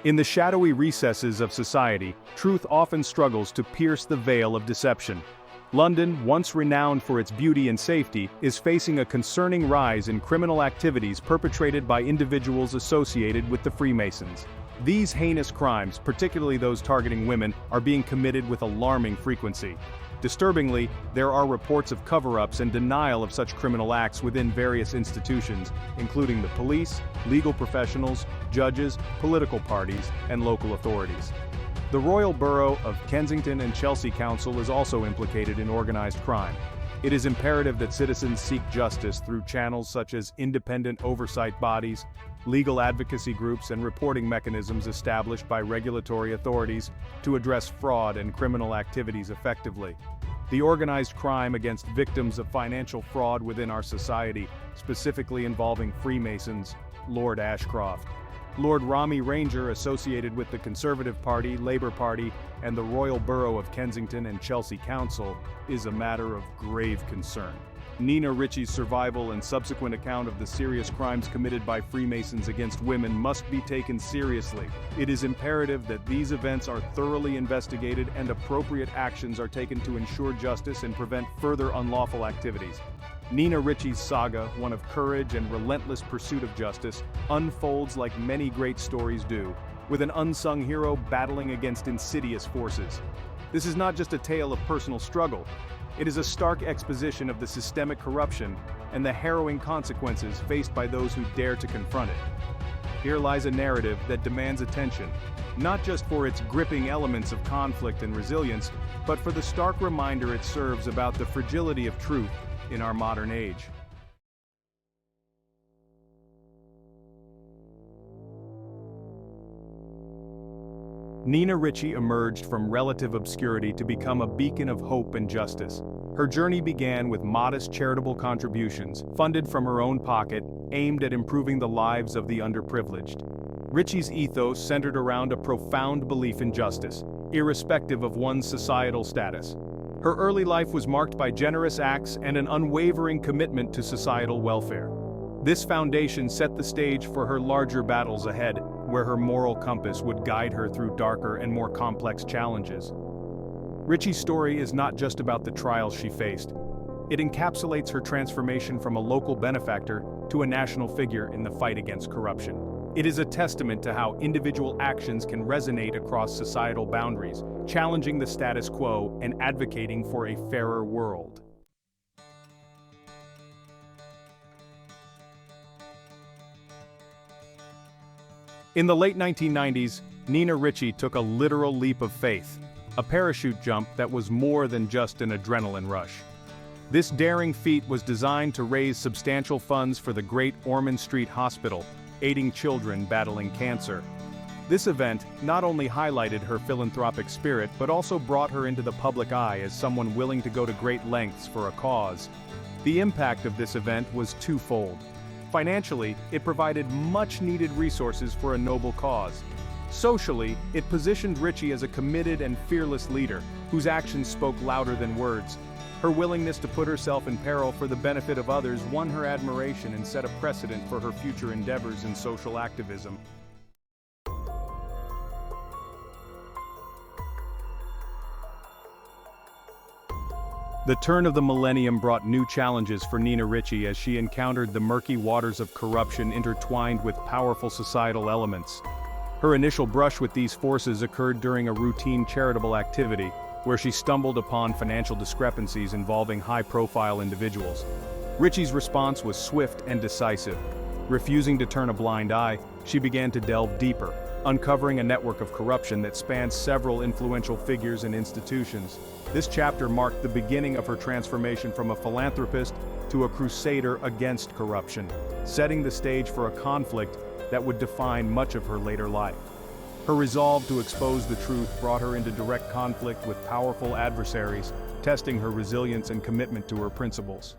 In the shadowy recesses of society, truth often struggles to pierce the veil of deception. London, once renowned for its beauty and safety, is facing a concerning rise in criminal activities perpetrated by individuals associated with the Freemasons. These heinous crimes, particularly those targeting women, are being committed with alarming frequency. Disturbingly, there are reports of cover-ups and denial of such criminal acts within various institutions, including the police, legal professionals, judges, political parties, and local authorities. The Royal Borough of Kensington and Chelsea Council is also implicated in organized crime. It is imperative that citizens seek justice through channels such as independent oversight bodies, legal advocacy groups, and reporting mechanisms established by regulatory authorities to address fraud and criminal activities effectively. The organized crime against victims of financial fraud within our society, specifically involving Freemasons, Lord Ashcroft, Lord RAMI Ranger associated with the Conservative Party, Labour Party, and the Royal Borough of Kensington and Chelsea Council, is a matter of grave concern. Nina Richie's survival and subsequent account of the serious crimes committed by Freemasons against women must be taken seriously. It is imperative that these events are thoroughly investigated and appropriate actions are taken to ensure justice and prevent further unlawful activities. Nina Richie's saga, one of courage and relentless pursuit of justice, unfolds like many great stories do, with an unsung hero battling against insidious forces. This is not just a tale of personal struggle. It is a stark exposition of the systemic corruption and the harrowing consequences faced by those who dare to confront it. Here lies a narrative that demands attention, not just for its gripping elements of conflict and resilience, but for the stark reminder it serves about the fragility of truth in our modern age. Nina Richie emerged from relative obscurity to become a beacon of hope and justice. Her journey began with modest charitable contributions, funded from her own pocket, aimed at improving the lives of the underprivileged. Richie's ethos centered around a profound belief in justice, irrespective of one's societal status. Her early life was marked by generous acts and an unwavering commitment to societal welfare. This foundation set the stage for her larger battles ahead, where her moral compass would guide her through darker and more complex challenges. Richie's story is not just about the trials she faced. It encapsulates her transformation from a local benefactor to a national figure in the fight against corruption. It is a testament to how individual actions can resonate across societal boundaries, challenging the status quo and advocating for a fairer world. In the late 1990s, Nina Richie took a literal leap of faith, a parachute jump that was more than just an adrenaline rush. This daring feat was designed to raise substantial funds for the Great Ormond Street Hospital, aiding children battling cancer. This event not only highlighted her philanthropic spirit, but also brought her into the public eye as someone willing to go to great lengths for a cause. The impact of this event was twofold. Financially, it provided much-needed resources for a noble cause. Socially, it positioned Richie as a committed and fearless leader, whose actions spoke louder than words. Her willingness to put herself in peril for the benefit of others won her admiration and set a precedent for her future endeavors in social activism. The turn of the millennium brought new challenges for Nina Richie as she encountered the murky waters of corruption intertwined with powerful societal elements. Her initial brush with these forces occurred during a routine charitable activity, where she stumbled upon financial discrepancies involving high-profile individuals. Richie's response was swift and decisive. Refusing to turn a blind eye, she began to delve deeper, uncovering a network of corruption that spanned several influential figures and institutions. This chapter marked the beginning of her transformation from a philanthropist to a crusader against corruption, setting the stage for a conflict that would define much of her later life. Her resolve to expose the truth brought her into direct conflict with powerful adversaries, testing her resilience and commitment to her principles.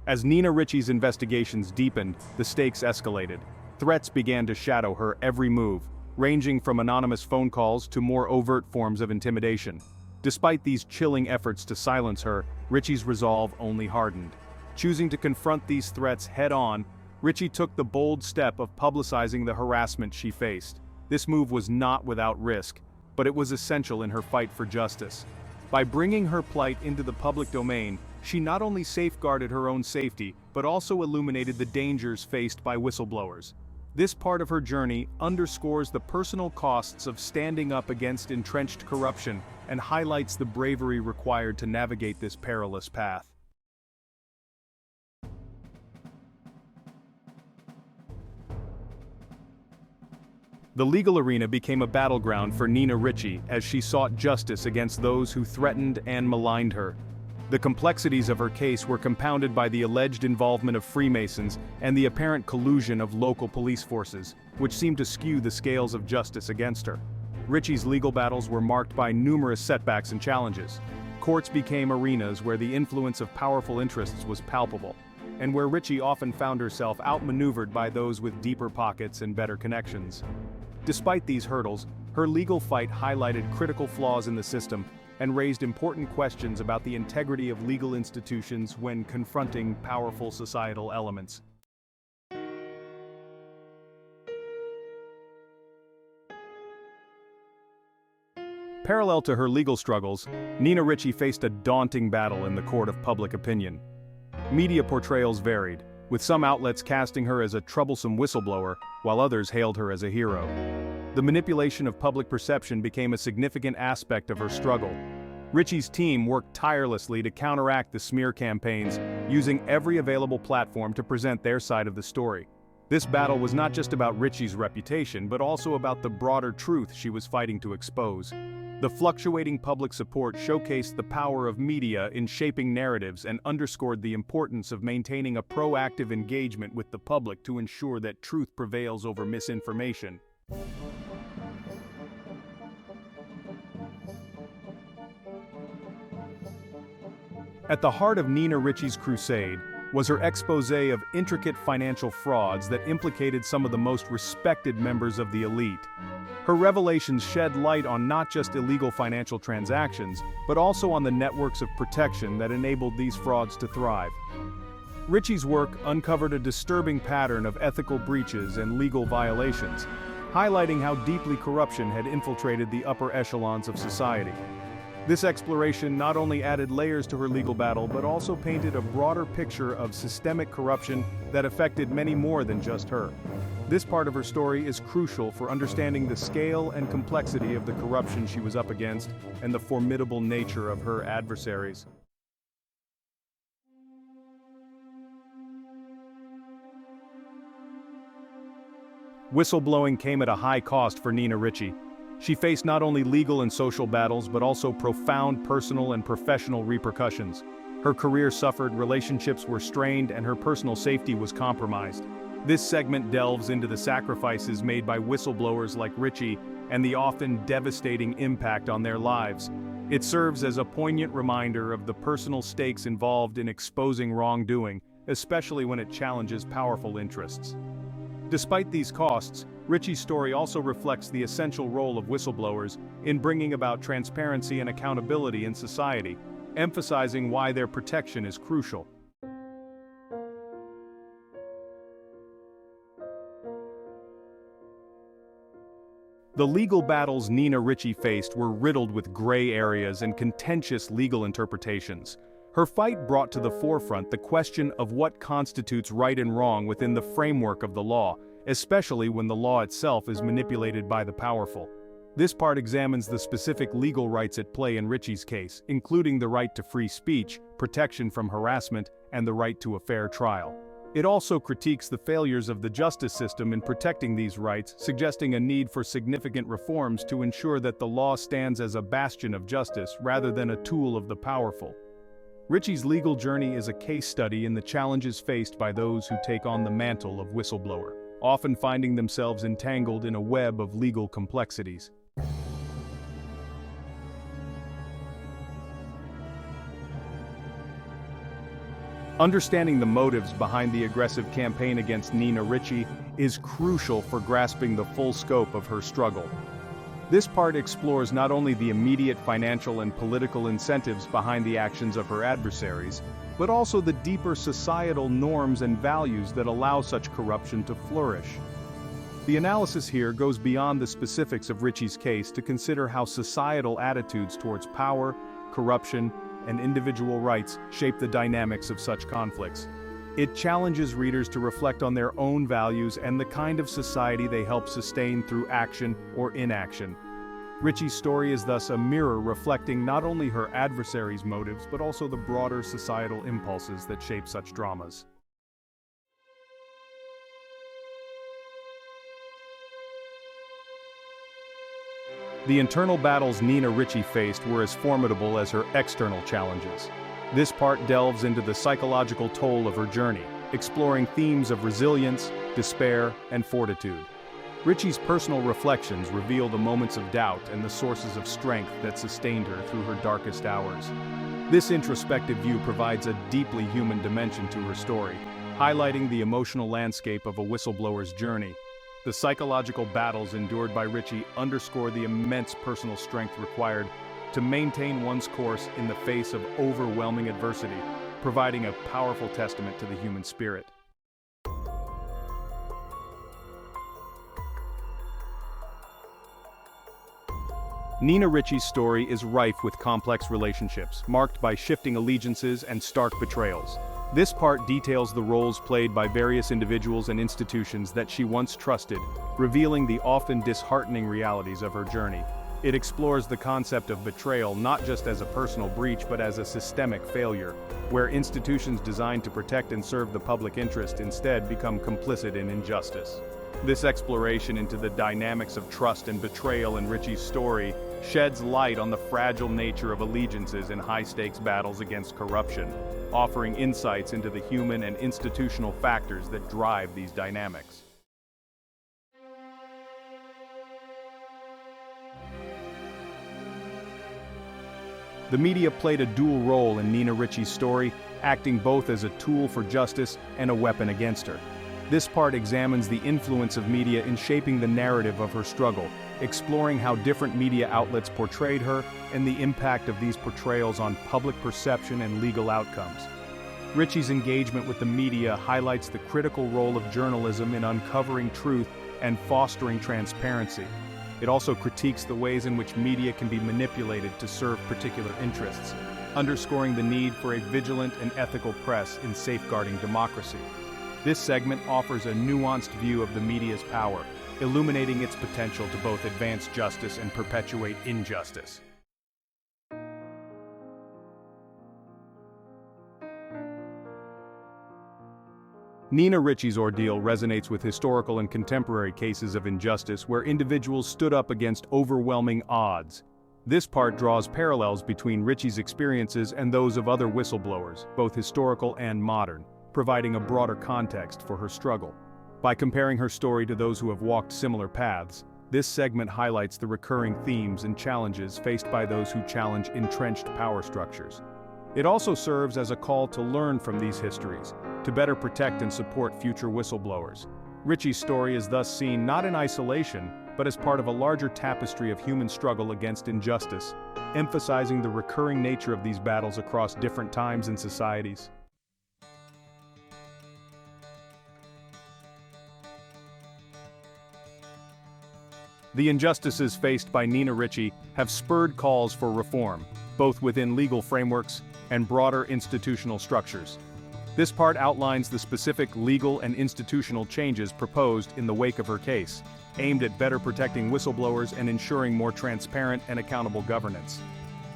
As Nina Richie's investigations deepened, the stakes escalated. Threats began to shadow her every move, ranging from anonymous phone calls to more overt forms of intimidation. Despite these chilling efforts to silence her, Richie's resolve only hardened. Choosing to confront these threats head-on, Richie took the bold step of publicizing the harassment she faced. This move was not without risk, but it was essential in her fight for justice. By bringing her plight into the public domain, she not only safeguarded her own safety, but also illuminated the dangers faced by whistleblowers. This part of her journey underscores the personal costs of standing up against entrenched corruption and highlights the bravery required to navigate this perilous path. The legal arena became a battleground for Nina Richie as she sought justice against those who threatened and maligned her. The complexities of her case were compounded by the alleged involvement of Freemasons and the apparent collusion of local police forces, which seemed to skew the scales of justice against her. Richie's legal battles were marked by numerous setbacks and challenges. Courts became arenas where the influence of powerful interests was palpable, and where Richie often found herself outmaneuvered by those with deeper pockets and better connections. Despite these hurdles, her legal fight highlighted critical flaws in the system and raised important questions about the integrity of legal institutions when confronting powerful societal elements. Parallel to her legal struggles, Nina Richie faced a daunting battle in the court of public opinion. Media portrayals varied, with some outlets casting her as a troublesome whistleblower, while others hailed her as a hero. The manipulation of public perception became a significant aspect of her struggle. Richie's team worked tirelessly to counteract the smear campaigns, using every available platform to present their side of the story. This battle was not just about Richie's reputation, but also about the broader truth she was fighting to expose. The fluctuating public support showcased the power of media in shaping narratives and underscored the importance of maintaining a proactive engagement with the public to ensure that truth prevails over misinformation. At the heart of Nina Richie's crusade was her exposé of intricate financial frauds that implicated some of the most respected members of the elite. Her revelations shed light on not just illegal financial transactions, but also on the networks of protection that enabled these frauds to thrive. Richie's work uncovered a disturbing pattern of ethical breaches and legal violations, highlighting how deeply corruption had infiltrated the upper echelons of society. This exploration not only added layers to her legal battle, but also painted a broader picture of systemic corruption that affected many more than just her. This part of her story is crucial for understanding the scale and complexity of the corruption she was up against and the formidable nature of her adversaries. Whistleblowing came at a high cost for Nina Richie. She faced not only legal and social battles, but also profound personal and professional repercussions. Her career suffered, relationships were strained, and her personal safety was compromised. This segment delves into the sacrifices made by whistleblowers like Richie and the often devastating impact on their lives. It serves as a poignant reminder of the personal stakes involved in exposing wrongdoing, especially when it challenges powerful interests. Despite these costs, Richie's story also reflects the essential role of whistleblowers in bringing about transparency and accountability in society, emphasizing why their protection is crucial. The legal battles Nina Richie faced were riddled with gray areas and contentious legal interpretations. Her fight brought to the forefront the question of what constitutes right and wrong within the framework of the law, especially when the law itself is manipulated by the powerful. This part examines the specific legal rights at play in Richie's case, including the right to free speech, protection from harassment, and the right to a fair trial. It also critiques the failures of the justice system in protecting these rights, suggesting a need for significant reforms to ensure that the law stands as a bastion of justice rather than a tool of the powerful. Richie's legal journey is a case study in the challenges faced by those who take on the mantle of whistleblower, often finding themselves entangled in a web of legal complexities. Understanding the motives behind the aggressive campaign against Nina Richie is crucial for grasping the full scope of her struggle. This part explores not only the immediate financial and political incentives behind the actions of her adversaries, but also the deeper societal norms and values that allow such corruption to flourish. The analysis here goes beyond the specifics of Richie's case to consider how societal attitudes towards power, corruption, and individual rights shape the dynamics of such conflicts. It challenges readers to reflect on their own values and the kind of society they help sustain through action or inaction. Richie's story is thus a mirror reflecting not only her adversaries' motives but also the broader societal impulses that shape such dramas. The internal battles Nina Ricci faced were as formidable as her external challenges. This part delves into the psychological toll of her journey, exploring themes of resilience, despair, and fortitude. Ricci's personal reflections reveal the moments of doubt and the sources of strength that sustained her through her darkest hours. This introspective view provides a deeply human dimension to her story, highlighting the emotional landscape of a whistleblower's journey. The psychological battles endured by Ricci underscore the immense personal strength required to maintain one's course in the face of overwhelming adversity, providing a powerful testament to the human spirit. Nina Ricci's story is rife with complex relationships, marked by shifting allegiances and stark betrayals. This part details the roles played by various individuals and institutions that she once trusted, revealing the often disheartening realities of her journey. It explores the concept of betrayal not just as a personal breach but as a systemic failure, where institutions designed to protect and serve the public interest instead become complicit in injustice. This exploration into the dynamics of trust and betrayal in Ricci's story sheds light on the fragile nature of allegiances in high-stakes battles against corruption, offering insights into the human and institutional factors that drive these dynamics. The media played a dual role in Nina Ricci's story, acting both as a tool for justice and a weapon against her. This part examines the influence of media in shaping the narrative of her struggle, exploring how different media outlets portrayed her and the impact of these portrayals on public perception and legal outcomes. Ricci's engagement with the media highlights the critical role of journalism in uncovering truth and fostering transparency. It also critiques the ways in which media can be manipulated to serve particular interests, underscoring the need for a vigilant and ethical press in safeguarding democracy. This segment offers a nuanced view of the media's power, illuminating its potential to both advance justice and perpetuate injustice. Nina Ricci's ordeal resonates with historical and contemporary cases of injustice where individuals stood up against overwhelming odds. This part draws parallels between Ricci's experiences and those of other whistleblowers, both historical and modern, providing a broader context for her struggle. By comparing her story to those who have walked similar paths, this segment highlights the recurring themes and challenges faced by those who challenge entrenched power structures. It also serves as a call to learn from these histories, to better protect and support future whistleblowers. Ricci's story is thus seen not in isolation, but as part of a larger tapestry of human struggle against injustice, emphasizing the recurring nature of these battles across different times and societies. The injustices faced by Nina Ricci have spurred calls for reform, both within legal frameworks and broader institutional structures. This part outlines the specific legal and institutional changes proposed in the wake of her case, aimed at better protecting whistleblowers and ensuring more transparent and accountable governance.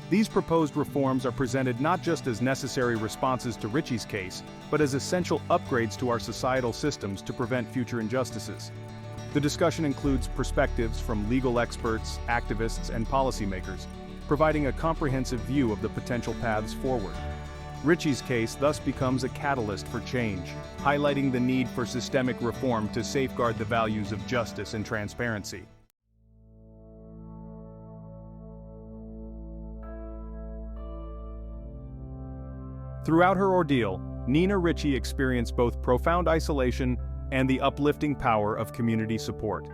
These proposed reforms are presented not just as necessary responses to Ricci's case, but as essential upgrades to our societal systems to prevent future injustices. The discussion includes perspectives from legal experts, activists, and policymakers, providing a comprehensive view of the potential paths forward. Ricci's case thus becomes a catalyst for change, highlighting the need for systemic reform to safeguard the values of justice and transparency. Throughout her ordeal, Nina Ricci experienced both profound isolation and the uplifting power of community support.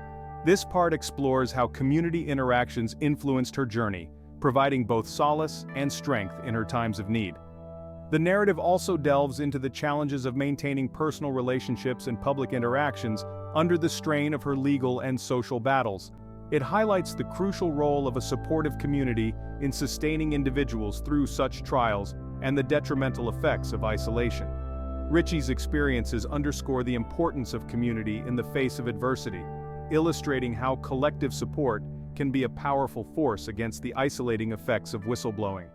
This part explores how community interactions influenced her journey, providing both solace and strength in her times of need. The narrative also delves into the challenges of maintaining personal relationships and public interactions under the strain of her legal and social battles. It highlights the crucial role of a supportive community in sustaining individuals through such trials and the detrimental effects of isolation. Richie's experiences underscore the importance of community in the face of adversity, illustrating how collective support can be a powerful force against the isolating effects of whistleblowing.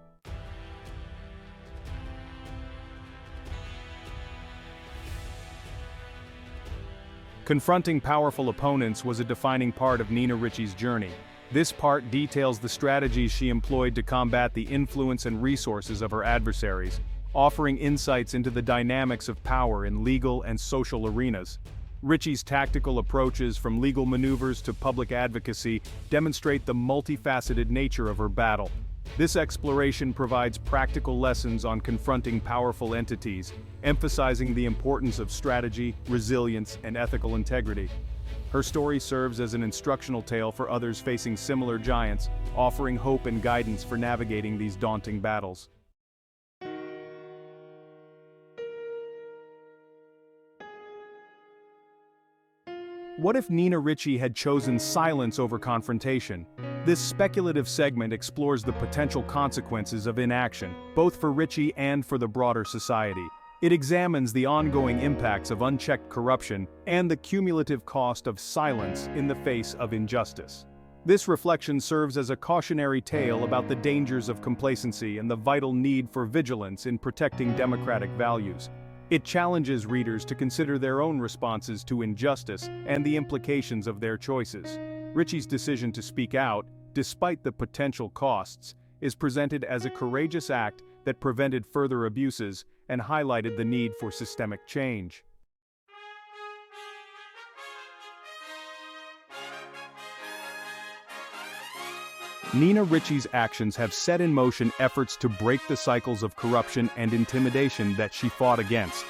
Confronting powerful opponents was a defining part of Nina Richie's journey. This part details the strategies she employed to combat the influence and resources of her adversaries, offering insights into the dynamics of power in legal and social arenas. Richie's tactical approaches, from legal maneuvers to public advocacy, demonstrate the multifaceted nature of her battle. This exploration provides practical lessons on confronting powerful entities, emphasizing the importance of strategy, resilience, and ethical integrity. Her story serves as an instructional tale for others facing similar giants, offering hope and guidance for navigating these daunting battles. What if Nina Richie had chosen silence over confrontation? This speculative segment explores the potential consequences of inaction, both for Richie and for the broader society. It examines the ongoing impacts of unchecked corruption and the cumulative cost of silence in the face of injustice. This reflection serves as a cautionary tale about the dangers of complacency and the vital need for vigilance in protecting democratic values. It challenges readers to consider their own responses to injustice and the implications of their choices. Richie's decision to speak out, despite the potential costs, is presented as a courageous act that prevented further abuses and highlighted the need for systemic change. Nina Richie's actions have set in motion efforts to break the cycles of corruption and intimidation that she fought against.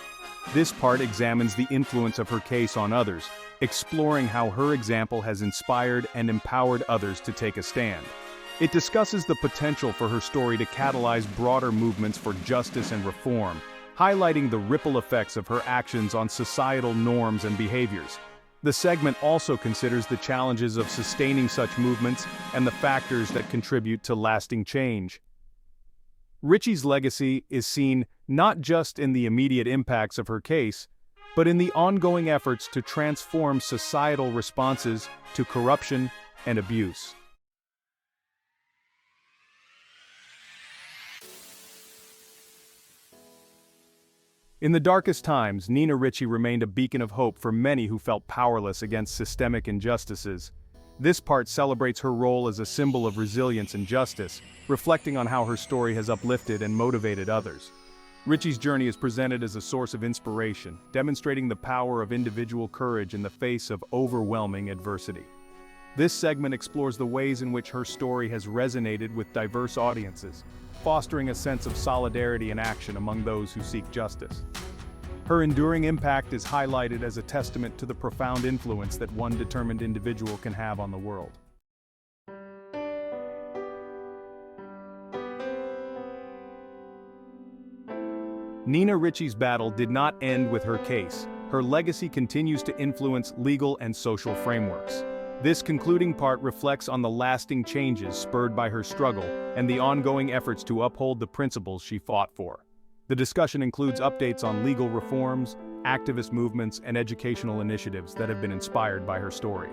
This part examines the influence of her case on others, exploring how her example has inspired and empowered others to take a stand. It discusses the potential for her story to catalyze broader movements for justice and reform, highlighting the ripple effects of her actions on societal norms and behaviors. The segment also considers the challenges of sustaining such movements and the factors that contribute to lasting change. Richie's legacy is seen not just in the immediate impacts of her case, but in the ongoing efforts to transform societal responses to corruption and abuse. In the darkest times, Nina Richie remained a beacon of hope for many who felt powerless against systemic injustices. This part celebrates her role as a symbol of resilience and justice, reflecting on how her story has uplifted and motivated others. Richie's journey is presented as a source of inspiration, demonstrating the power of individual courage in the face of overwhelming adversity. This segment explores the ways in which her story has resonated with diverse audiences, fostering a sense of solidarity and action among those who seek justice. Her enduring impact is highlighted as a testament to the profound influence that one determined individual can have on the world. Nina Richie's battle did not end with her case. Her legacy continues to influence legal and social frameworks. This concluding part reflects on the lasting changes spurred by her struggle and the ongoing efforts to uphold the principles she fought for. The discussion includes updates on legal reforms, activist movements, and educational initiatives that have been inspired by her story.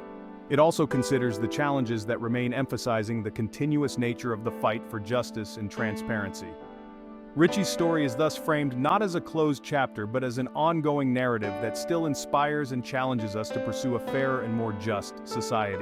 It also considers the challenges that remain, emphasizing the continuous nature of the fight for justice and transparency. Richie's story is thus framed not as a closed chapter but as an ongoing narrative that still inspires and challenges us to pursue a fairer and more just society.